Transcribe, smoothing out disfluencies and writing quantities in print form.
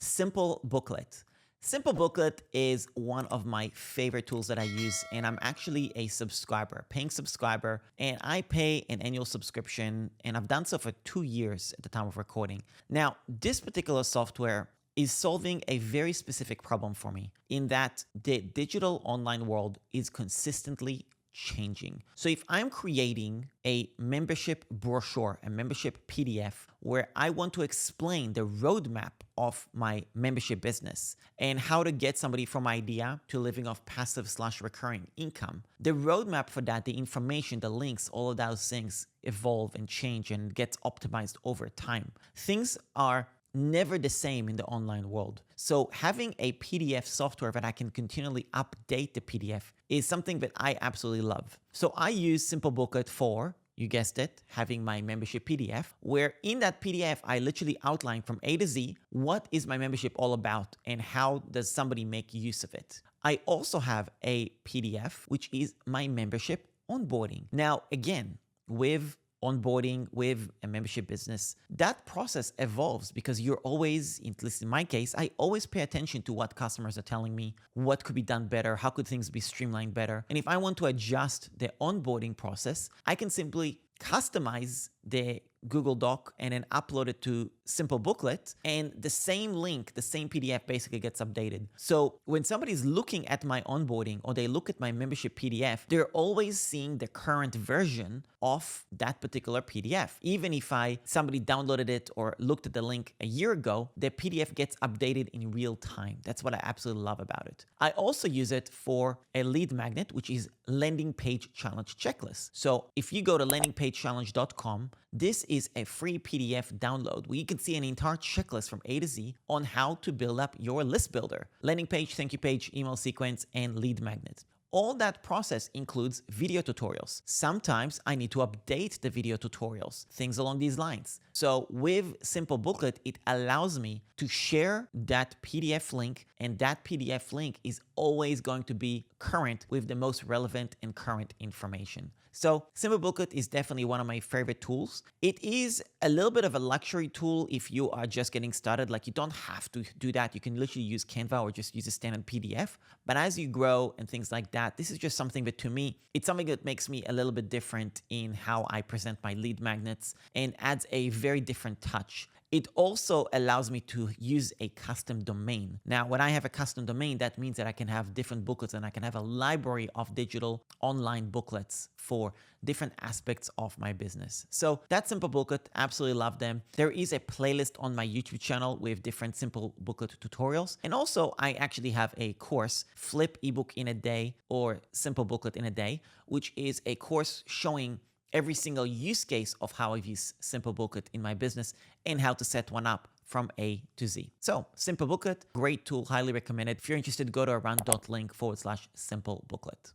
Simple Booklet. Simple Booklet is one of my favorite tools that I use, and I'm actually a subscriber, paying subscriber, and I pay an annual subscription, and I've done so for 2 years at the time of recording. Now, this particular software is solving a very specific problem for me in that the digital online world is consistently changing. So if I'm creating a membership brochure, a membership PDF, where I want to explain the roadmap of my membership business and how to get somebody from idea to living off passive/recurring income, the roadmap for that, the information, the links, all of those things evolve and change and gets optimized over time. Things are never the same in the online world. So having a PDF software that I can continually update the PDF is something that I absolutely love. So I use Simple Booklet for, you guessed it, having my membership PDF, where in that PDF, I literally outline from A to Z, what is my membership all about and how does somebody make use of it. I also have a PDF, which is my membership onboarding. Now, again, with onboarding with a membership business, that process evolves because you're always, at least in my case, I always pay attention to what customers are telling me, what could be done better, how could things be streamlined better. And if I want to adjust the onboarding process, I can simply customize the Google Doc and then upload it to Simple Booklet, and the same link, the same PDF basically gets updated. So when somebody's looking at my onboarding or they look at my membership PDF, they're always seeing the current version of that particular PDF. Even if somebody downloaded it or looked at the link a year ago, the PDF gets updated in real time. That's what I absolutely love about it. I also use it for a lead magnet, which is landing page challenge checklist. So if you go to landingpagechallenge.com, this is a free PDF download where you can see an entire checklist from A to Z on how to build up your list builder, landing page, thank you page, email sequence, and lead magnet. All that process includes video tutorials. Sometimes I need to update the video tutorials, things along these lines. So with Simple Booklet, it allows me to share that PDF link, and that PDF link is always going to be current with the most relevant and current information. So Simple Booklet is definitely one of my favorite tools. It is a little bit of a luxury tool if you are just getting started. Like, you don't have to do that. You can literally use Canva or just use a standard PDF. But as you grow and things like that, this is just something that, to me, it's something that makes me a little bit different in how I present my lead magnets and adds a very different touch. It also allows me to use a custom domain. Now, when I have a custom domain, that means that I can have different booklets and I can have a library of digital online booklets for different aspects of my business. So that's Simple Booklet. Absolutely love them. There is a playlist on my YouTube channel with different Simple Booklet tutorials. And also, I actually have a course, Flip ebook in a day or Simple Booklet in a day, which is a course showing every single use case of how I've used Simple Booklet in my business and how to set one up from A to Z. So Simple Booklet, great tool, highly recommended. If you're interested, go to around.link/Simple Booklet.